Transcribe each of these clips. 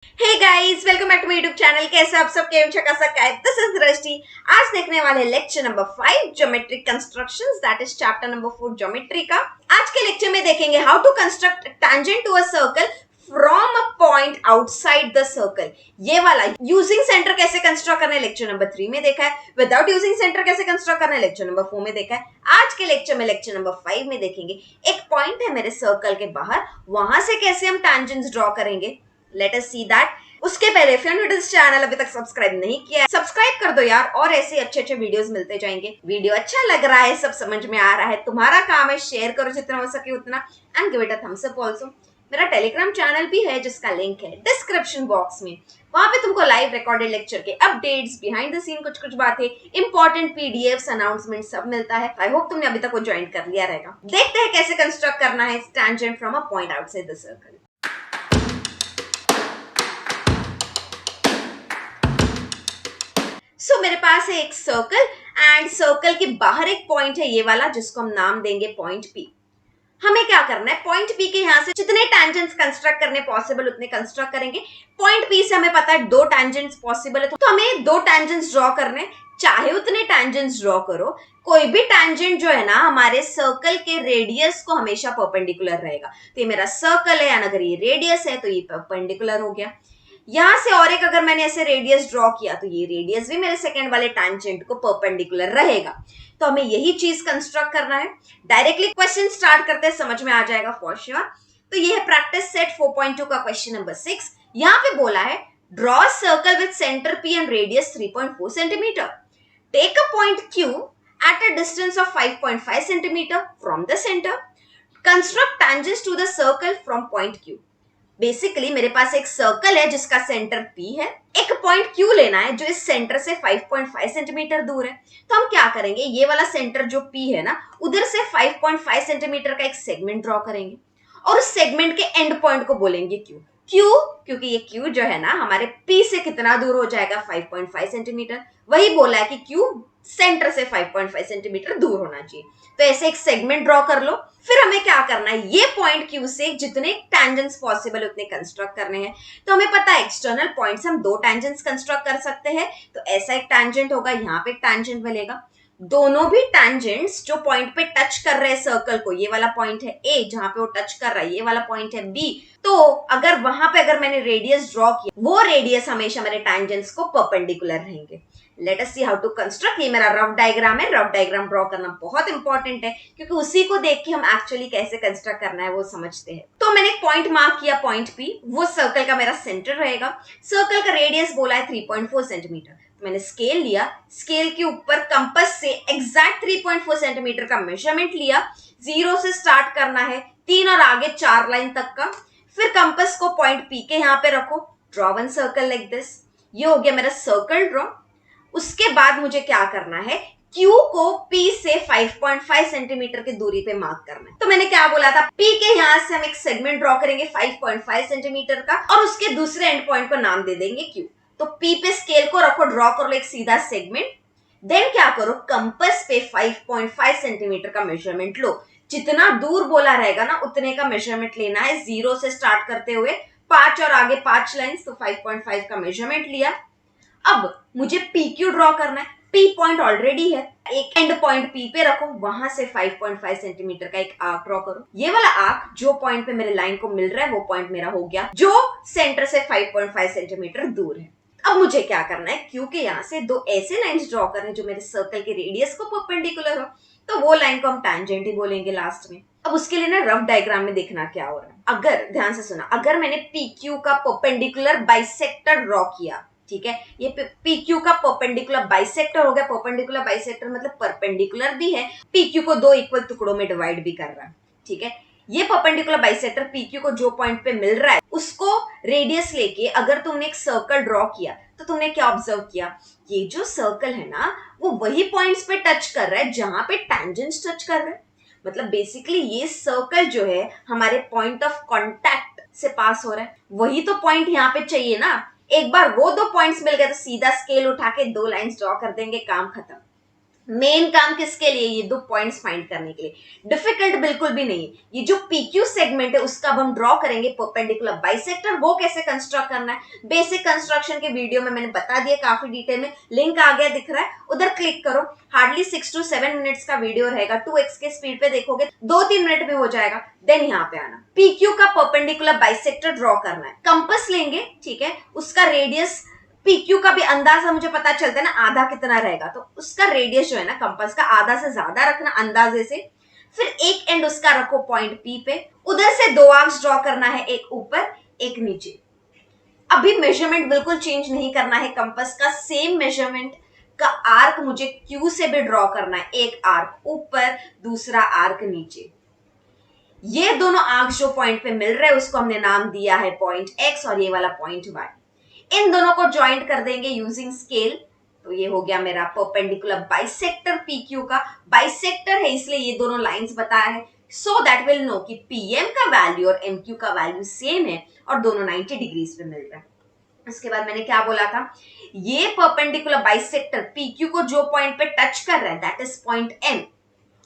Hey guys, welcome back to my YouTube channel. कैसे आप सब केम छका सका है। दिस इज दृष्टि। आज देखने वाले lecture number 5 geometric constructions, that is chapter number 4 geometry का। आज के लेक्चर में देखेंगे how to construct tangent to a circle from a point outside the circle. ये वाला यूजिंग सेंटर कैसे कंस्ट्रक्ट करना है लेक्चर नंबर 3 में देखा है। विदाउट यूजिंग सेंटर कैसे कंस्ट्रक्ट करना है लेक्चर नंबर 4 में देखा है। आज के लेक्चर में लेक्चर नंबर 5 में देखेंगे एक पॉइंट है मेरे सर्कल के बाहर, वहां से कैसे हम टैंजेंट्स ड्रॉ करेंगे। Late us see that. उसके पहले if you're new to this channel अभी तक सब्सक्राइब नहीं किया है, सब्सक्राइब कर दो यार, और ऐसे अच्छे अच्छे वीडियोस मिलते जाएंगे। वीडियो अच्छा लग रहा है, सब समझ में आ रहा है, तुम्हारा काम है शेयर करो जितना हो सके उतना, and give it a thumbs up also. मेरा टेलीग्राम चैनल भी है जिसका लिंक है डिस्क्रिप्शन बॉक्स में। वहां पे तुमको लाइव रिकॉर्डेड लेक्चर के अपडेट्स, बिहाइंड द सीन कुछ कुछ बातें, इंपॉर्टेंट पीडीएफ्स, अनाउंसमेंट सब मिलता है। आई होप तुमने अभी तक वो ज्वाइन कर लिया रहेगा। देखते हैं कैसे कंस्ट्रक्ट करना है tangent from a point outside the circle. मेरे पास है एक सर्कल, एंड सर्कल के बाहर एक पॉइंट है ये वाला, जिसको हम नाम देंगे पॉइंट पी। हमें क्या करना है, पॉइंट पी के यहां से जितने टैंजेंट्स कंस्ट्रक्ट करने पॉसिबल उतने कंस्ट्रक्ट करेंगे। पॉइंट पी से हमें पता है दो टैंजेंट्स पॉसिबल है, तो हमें दो टैंजेंट्स ड्रॉ करने, चाहे उतने टैंजेंट्स ड्रॉ करो। कोई भी टैंजेंट जो है ना हमारे सर्कल के रेडियस को हमेशा परपेंडिकुलर रहेगा। तो ये मेरा सर्कल है, अगर ये रेडियस है तो ये परपेंडिकुलर हो गया। यहां से और एक अगर मैंने ऐसे रेडियस ड्रॉ किया तो ये रेडियस भी मेरे सेकंड वाले टैंजेंट को परपेंडिकुलर रहेगा। तो हमें यही चीज कंस्ट्रक्ट करना है। डायरेक्टली क्वेश्चन स्टार्ट करते हैं, समझ में आ जाएगा फॉर श्योर। तो ये है प्रैक्टिस सेट 4.2 का क्वेश्चन नंबर 6। यहां पे बोला है draw circle with centre P and radius 3.4 centimetre. Take a point Q at a distance of 5.5 centimetre from the centre. Construct tangents to the circle from point Q. Basically मेरे पास एक circle है जिसका centre P है, एक point Q लेना है जो इस सेंटर से 5.5 सेंटीमीटर दूर है। तो हम क्या करेंगे, ये वाला सेंटर जो P है ना, उधर से 5.5 सेंटीमीटर का एक सेगमेंट ड्रॉ करेंगे, और उस सेगमेंट के एंड पॉइंट को बोलेंगे Q। क्यों? क्योंकि ये Q जो है ना हमारे P से कितना दूर हो जाएगा, 5.5 सेंटीमीटर। वही बोला है कि Q सेंटर से 5.5 सेंटीमीटर दूर होना चाहिए। तो ऐसे एक सेगमेंट ड्रॉ कर लो। फिर हमें क्या करना है, ये पॉइंट क्यू से जितने टैंजेंट्स पॉसिबल उतने कंस्ट्रक्ट करने हैं। तो हमें पता है एक्सटर्नल पॉइंट से हम दो टैंजेंट्स कंस्ट्रक्ट कर सकते हैं। तो ऐसा एक टैंजेंट होगा, यहाँ पे एक टैंजेंट मिलेगा। दोनों भी टैंजेंट्स जो पॉइंट पे टच कर रहे हैं सर्कल को, ये वाला पॉइंट है ए जहां पे वो टच कर रहा है, ये वाला पॉइंट है बी। तो अगर वहां पे अगर मैंने रेडियस ड्रॉ किया, वो रेडियस हमेशा मेरे टैंजेंट्स को परपेंडिकुलर रहेंगे। Let us see how to construct. ये मेरा रफ डायग्राम है। रफ डायग्राम ड्रॉ करना बहुत इंपॉर्टेंट है, क्योंकि उसी को देख के हम एक्चुअली कैसे कंस्ट्रक्ट करना है वो समझते हैं। तो मैंने एक पॉइंट मार्क किया, पॉइंट पी, वो सर्कल का मेरा सेंटर रहेगा। सर्कल का रेडियस बोला है 3.4 सेंटीमीटर। तो मैंने स्केल लिया, स्केल के ऊपर कंपास से एग्जैक्ट 3.4 सेंटीमीटर का मेजरमेंट लिया। 0 से स्टार्ट करना है, 3 और आगे 4 लाइन तक का। फिर कंपास को पॉइंट पी के यहाँ पे रखो, draw one circle like this. ये हो गया मेरा सर्कल ड्रॉ। उसके बाद मुझे क्या करना है, Q को P से 5.5 सेंटीमीटर की दूरी पे मार्क करना है। तो मैंने क्या बोला था, P के यहां से हम एक सेगमेंट ड्रॉ करेंगे 5.5 सेंटीमीटर का, और उसके दूसरे एंड पॉइंट को नाम दे देंगे Q। तो P पे स्केल को रखो, ड्रॉ कर लो एक सीधा सेगमेंट। देन क्या करो, कंपास पे 5.5 सेंटीमीटर का मेजरमेंट लो। जितना दूर बोला रहेगा ना उतने का मेजरमेंट लेना है, 0 से स्टार्ट करते हुए 5 और आगे 5 लाइन, तो 5.5 का मेजरमेंट लिया। अब मुझे PQ ड्रॉ करना है। P पॉइंट ऑलरेडी है, एक एंड पॉइंट P पे रखो, वहां से 5.5 सेंटीमीटर का एक आर्क ड्रॉ करो। ये वाला आर्क जो पॉइंट पे मेरे लाइन को मिल रहा है वो पॉइंट मेरा हो गया, जो सेंटर से 5.5 सेंटीमीटर दूर है। अब मुझे क्या करना है, क्योंकि यहाँ से दो ऐसे लाइंस ड्रॉ करने जो मेरे सर्कल के रेडियस को परपेंडिकुलर हो, तो वो लाइन को हम टैंजेंट ही बोलेंगे लास्ट में। अब उसके लिए ना रफ डायग्राम में देखना क्या हो रहा है। अगर ध्यान से सुना, अगर मैंने PQ का परपेंडिकुलर बाइसेक्टर ड्रॉ किया, ठीक है, ये PQ का परपेंडिकुलर बाइसेक्टर हो गया। परपेंडिकुलर बाइसेक्टर मतलब परपेंडिकुलर भी है, PQ को दो इक्वल टुकड़ों में डिवाइड भी कर रहा है, ठीक है। ये परपेंडिकुलर बाइसेक्टर PQ को जो पॉइंट पे मिल रहा है उसको रेडियस लेके अगर तुमने एक सर्कल ड्रॉ किया, तो तुमने क्या ऑब्जर्व किया, ये जो सर्कल है ना वो वही पॉइंट्स पे टच कर रहा है जहां पे टैंजेंट्स टच कर रहे हैं। मतलब बेसिकली ये सर्कल जो है हमारे पॉइंट ऑफ कांटेक्ट से पास हो रहा है। वही तो पॉइंट यहाँ पे चाहिए ना। एक बार वो दो पॉइंट्स मिल गए तो सीधा स्केल उठा के दो लाइंस ड्रॉ कर देंगे, काम खत्म। मेन काम किसके लिए, ये दो पॉइंट्स फाइंड करने के लिए, डिफिकल्ट बिल्कुल भी नहीं। ये जो PQ सेगमेंट है उसका अब हम ड्रॉ करेंगे परपेंडिकुलर बाइसेक्टर, वो कैसे कंस्ट्रक्ट करना है बेसिक कंस्ट्रक्शन के वीडियो में मैंने बता दिया काफी डिटेल में, लिंक आ गया दिख रहा है, उधर क्लिक करो। हार्डली 6 to 7 मिनट्स का वीडियो रहेगा, 2x के स्पीड पे देखोगे 2-3 मिनट में हो जाएगा। देन यहाँ पे आना, PQ का परपेंडिकुलर बाइसेक्टर ड्रॉ करना है, कंपास लेंगे, ठीक है, उसका रेडियस PQ का भी अंदाजा मुझे पता चलता है ना आधा कितना रहेगा, तो उसका रेडियस जो है ना कंपास का आधा से ज्यादा रखना अंदाजे से। फिर एक एंड उसका रखो पॉइंट P पे, उधर से दो आर्क्स ड्रॉ करना है, एक ऊपर एक नीचे। अभी मेजरमेंट बिल्कुल चेंज नहीं करना है, कंपास का सेम मेजरमेंट का आर्क मुझे Q से भी ड्रॉ करना है, एक आर्क ऊपर दूसरा आर्क नीचे। ये दोनों आर्क्स जो पॉइंट पे मिल रहे हैं उसको हमने नाम दिया है पॉइंट X और ये वाला पॉइंट Y। इन दोनों को ज्वाइंट कर देंगे यूजिंग स्केल, तो ये हो गया मेरा परपेंडिकुलर बाइसेक्टर PQ का। बाइसेक्टर है इसलिए ये दोनों लाइंस बताया है, सो दैट विल नो कि PM का वैल्यू और MQ का वैल्यू सेम है और दोनों 90 डिग्रीज पे मिल रहे हैं। इसके बाद मैंने क्या बोला था, ये परपेंडिकुलर बाइसेक्टर PQ को जो पॉइंट पे टच कर रहा है दैट इज पॉइंट M।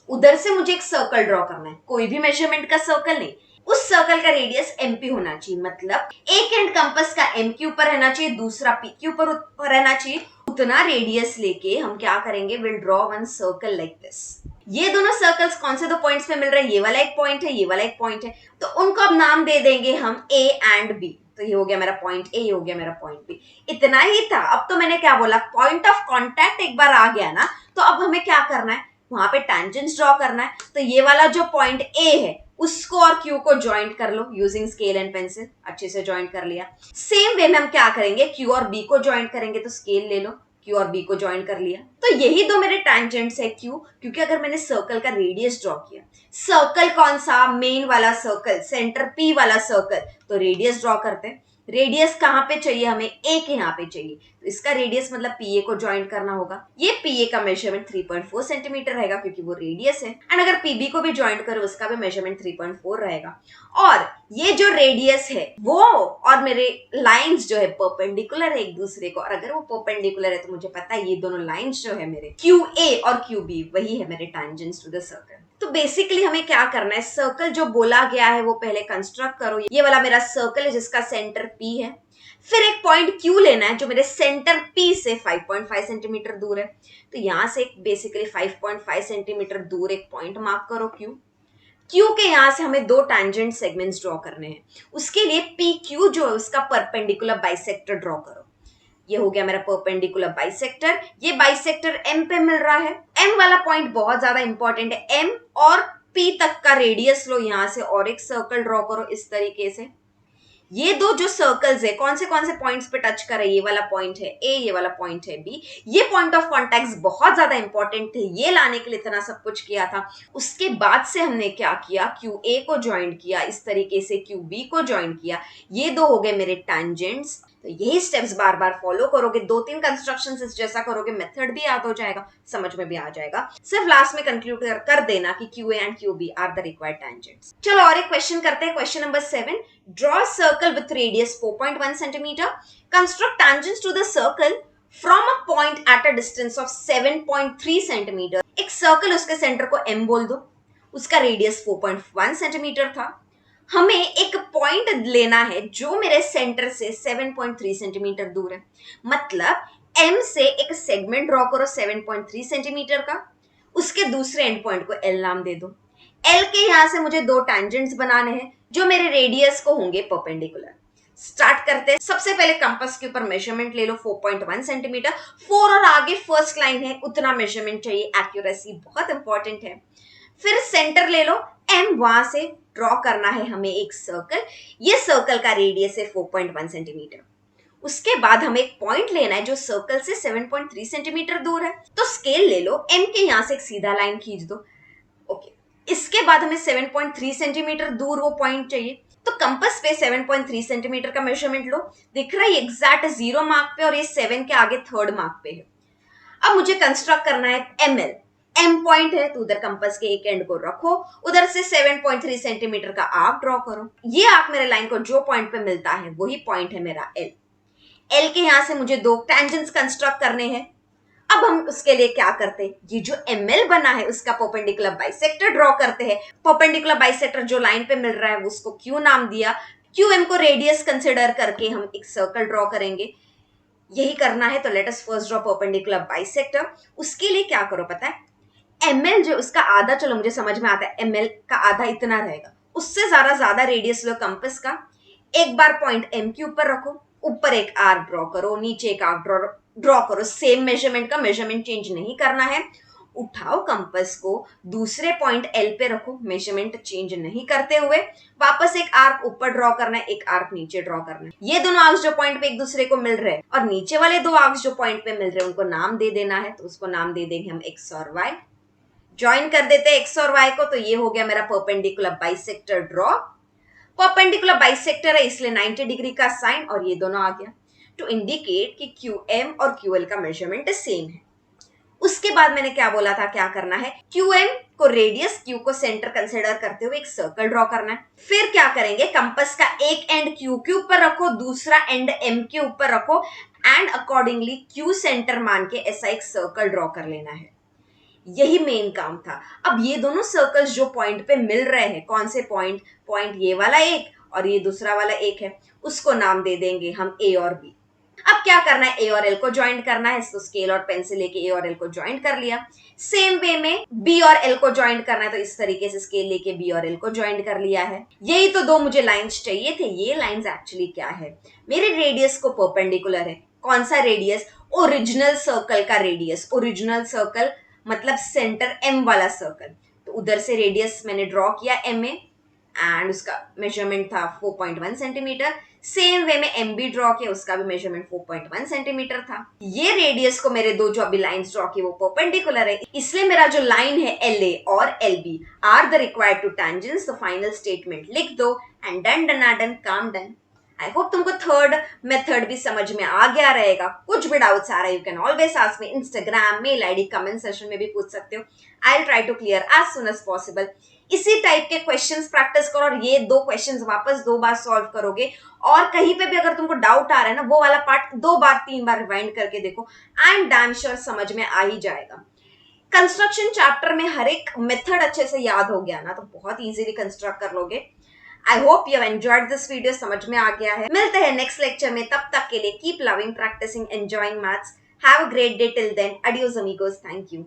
उधर से मुझे एक सर्कल ड्रॉ करना है, कोई भी मेजरमेंट का सर्कल नहीं, उस सर्कल का रेडियस MP होना चाहिए, मतलब एक एंड कंपास का MQ ऊपर रहना चाहिए, दूसरा PQ ऊपर रहना चाहिए। उतना रेडियस लेके हम क्या करेंगे, will draw one circle like this. ये दोनों सर्कल्स कौन से दो पॉइंट्स पे मिल रहे हैं, ये वाला एक पॉइंट है, ये वाला एक पॉइंट है, तो उनको अब नाम दे देंगे हम A एंड B। तो ये हो गया मेरा पॉइंट A, ये हो गया मेरा पॉइंट B। इतना ही था। अब तो मैंने क्या बोला, पॉइंट ऑफ कॉन्टैक्ट एक बार आ गया ना, तो अब हमें क्या करना है, वहां पे टेंजेंट्स ड्रॉ करना है। तो ये वाला जो पॉइंट A है उसको और Q को ज्वाइंट कर लो यूजिंग स्केल एंड पेंसिल, अच्छे से ज्वाइंट कर लिया। सेम वे में हम क्या करेंगे, Q और B को ज्वाइंट करेंगे, तो स्केल ले लो, Q और B को ज्वाइंट कर लिया। तो यही दो मेरे टेंजेंट्स है Q, क्योंकि अगर मैंने सर्कल का रेडियस ड्रॉ किया, सर्कल कौन सा, मेन वाला सर्कल, सेंटर P वाला सर्कल, तो रेडियस ड्रॉ करते हैं। रेडियस कहां पे चाहिए हमें, A के यहाँ पे चाहिए, तो इसका रेडियस मतलब PA को ज्वाइंट करना होगा। ये PA का मेजरमेंट 3.4 सेंटीमीटर रहेगा क्योंकि वो रेडियस है, एंड अगर PB को भी ज्वाइंट करो उसका भी मेजरमेंट 3.4 रहेगा। और ये जो रेडियस है वो और मेरे लाइंस जो है परपेंडिकुलर है एक दूसरे को, और अगर वो परपेंडिकुलर है तो मुझे पता है ये दोनों लाइंस जो है मेरे QA और QB वही है मेरे टेंजेंट्स टू द सर्कल। तो बेसिकली हमें क्या करना है, सर्कल जो बोला गया है वो पहले कंस्ट्रक्ट करो। ये वाला मेरा सर्कल है जिसका सेंटर P है, फिर एक पॉइंट Q लेना है जो मेरे सेंटर P से 5.5 सेंटीमीटर दूर है, तो यहां से बेसिकली 5.5 सेंटीमीटर दूर एक पॉइंट मार्क करो Q के यहां से हमें दो टैंजेंट सेगमेंट्स ड्रॉ करने हैं, उसके लिए PQ जो है उसका परपेंडिकुलर बाइसेक्टर ड्रॉ करो। ये हो गया मेरा परपेंडिकुलर बाइसेक्टर, ये बाइसेक्टर M पे मिल रहा है। M वाला पॉइंट बहुत ज्यादा इंपॉर्टेंट है, M और P तक का रेडियस लो यहां से और एक सर्कल ड्रॉ करो इस तरीके से। ये दो जो सर्कल्स है कौन से पॉइंट्स पे टच कर रहे हैं, ये वाला पॉइंट है A, ये वाला पॉइंट है B। ये पॉइंट ऑफ कॉन्टैक्ट बहुत ज्यादा इंपॉर्टेंट थे, ये लाने के लिए इतना सब कुछ किया था। उसके बाद से हमने क्या किया, QA को ज्वाइंट किया, इस तरीके से QB को ज्वाइंट किया। ये दो हो गए मेरे टैंजेंट्स। तो यही स्टेप्स बार बार फॉलो करोगे, 2-3 कंस्ट्रक्शंस इस जैसा करोगे, मेथड भी याद हो जाएगा, समझ में भी आ जाएगा। सिर्फ लास्ट में कंक्लूड कर देना कि QA and QB are the required tangents. चलो और एक क्वेश्चन करते हैं, question number 7। Draw circle with radius 4.1 centimetre, construct tangents to the circle from a point at a distance of 7.3 centimetre. एक सर्कल, उसके सेंटर को M बोल दो, उसका रेडियस 4.1 सेंटीमीटर था। हमें एक पॉइंट लेना है जो मेरे सेंटर से 7.3 सेंटीमीटर दूर है, मतलब M से एक सेगमेंट ड्रॉ करो 7.3 सेंटीमीटर का, उसके दूसरे एंड पॉइंट को L नाम दे दो। L के यहां से मुझे दो टैंजेंट्स बनाने हैं जो मेरे रेडियस को होंगे परपेंडिकुलर। स्टार्ट करते हैं, सबसे पहले कंपास के ऊपर मेजरमेंट ले लो 4.1 सेंटीमीटर, 4 और आगे फर्स्ट लाइन है उतना मेजरमेंट चाहिए, एक्यूरेसी बहुत इंपॉर्टेंट है। फिर सेंटर ले लो M, वहां से ड्रॉ करना है हमें एक सर्कल, ये सर्कल का रेडियस है 4.1 सेंटीमीटर। उसके बाद हमें एक पॉइंट लेना है जो सर्कल से 7.3 सेंटीमीटर दूर है, तो स्केल ले लो, M के यहां से एक सीधा लाइन खींच दो। ओके, इसके बाद हमें 7.3 सेंटीमीटर दूर वो पॉइंट चाहिए, तो कंपास पे 7.3 सेंटीमीटर का मेजरमेंट लो, दिख रहा है एग्जैक्ट 0 मार्क पे और ये 7 के आगे 3rd मार्क पे है। अब मुझे कंस्ट्रक्ट करना है ML, M पॉइंट है तो उधर कंपास के एक एंड को रखो, उधर से 7.3 सेंटीमीटर का आर्क ड्रॉ करो। ये आर्क मेरे लाइन को जो पॉइंट पे मिलता है वही पॉइंट है मेरा L। L के यहां से मुझे दो टेंजेंट्स कंस्ट्रक्ट करने हैं, अब हम उसके लिए क्या करते हैं, ये जो ML बना है उसका परपेंडिकुलर बाइसेक्टर ड्रॉ करते हैं। परपेंडिकुलर बाइसेक्टर जो लाइन पे मिल रहा है वो उसको Q नाम दिया। QM को रेडियस कंसिडर करके हम एक सर्कल ड्रॉ करेंगे। यही करना है, तो let us first draw perpendicular bisector. उसके लिए क्या करो पता है, ML जो उसका आधा, चलो मुझे समझ में आता है, ML का आधा इतना रहेगा, उससे ज्यादा रेडियस लो कंपास का। एक बार पॉइंट M के ऊपर रखो, ऊपर एक आर्क ड्रॉ करो, नीचे एक आर्क ड्रॉ करो। सेम मेजरमेंट का, मेजरमेंट चेंज नहीं करना है। उठाओ कंपास को, दूसरे पॉइंट L पे रखो, मेजरमेंट चेंज नहीं करते हुए। वापस एक आर्क ऊपर ड्रॉ करना है, एक आर्क नीचे ड्रॉ करना है। ये दोनों आर्क्स जो पॉइंट पे एक दूसरे को मिल रहे हैं और नीचे वाले दो आर्क्स जो पॉइंट पे मिल रहे हैं उनको नाम दे देना है, तो उसको नाम दे देंगे हम X और Y। ज्वाइन कर देते हैं X और Y को, तो ये हो गया मेरा perpendicular bisector draw. Perpendicular bisector है इसलिए 90 डिग्री का साइन और ये दोनों आ गया टू इंडिकेट कि QM और QL का मेजरमेंट सेम है। उसके बाद मैंने क्या बोला था, क्या करना है, QM को रेडियस, Q को सेंटर कंसीडर करते हुए एक सर्कल ड्रॉ करना है। फिर क्या करेंगे, कंपास का एक एंड Q के ऊपर रखो, दूसरा एंड M के ऊपर रखो एंड अकॉर्डिंगली Q सेंटर मान के ऐसा एक सर्कल ड्रॉ कर लेना है। यही मेन काम था। अब ये दोनों सर्कल्स जो पॉइंट पे मिल रहे हैं, कौन से पॉइंट, पॉइंट ये वाला एक और ये दूसरा वाला एक है, उसको नाम दे देंगे हम A और B। अब क्या करना है, A और L को ज्वाइंट करना है, तो स्केल और पेंसिल लेके A और L को ज्वाइंट कर लिया। सेम वे में B और L को ज्वाइंट करना है, तो इस तरीके से स्केल लेके B और L को ज्वाइंट कर लिया है। यही तो दो मुझे लाइंस चाहिए थे। ये लाइंस एक्चुअली क्या है, मेरे रेडियस को परपेंडिकुलर है। कौन सा रेडियस, ओरिजिनल सर्कल का रेडियस। ओरिजिनल सर्कल मतलब सेंटर M वाला सर्कल, तो उधर से रेडियस मैंने ड्रॉ किया MA एंड उसका मेजरमेंट था 4.1 सेंटीमीटर। सेम वे में MB ड्रॉ किया, उसका भी मेजरमेंट 4.1 सेंटीमीटर था। ये रेडियस को मेरे दो जो अभी लाइंस ड्रॉ की वो परपेंडिकुलर है, इसलिए मेरा जो लाइन है LA और LB are the required to tangents. तो फाइनल स्टेटमेंट लिख दो एंड डन डन डन, काम डन। आई होप तुमको थर्ड मेथड भी समझ में आ गया रहेगा। कुछ भी डाउट्स आ रहा है, you can always ask me, Instagram, mail ID, comment section में भी पूछ सकते हो। I will try to clear as soon as possible. इसी टाइप के क्वेश्चंस प्रैक्टिस करो और ये दो क्वेश्चंस वापस 2 बार सॉल्व करोगे। और कहीं पे भी अगर तुमको डाउट आ रहा है ना, वो वाला पार्ट 2 बार 3 बार रिवाइंड करके देखो, आई एम डैम श्योर समझ में आ ही जाएगा। कंस्ट्रक्शन चैप्टर में हर एक मेथड अच्छे से याद हो गया ना, तो बहुत इजीली कंस्ट्रक्ट कर लोगे। I hope you enjoyed this video, समझ में आ गया है। मिलते हैं नेक्स्ट लेक्चर में, तब तक के लिए keep loving, practising, enjoying maths. Have a great day till then. Adios amigos, thank you.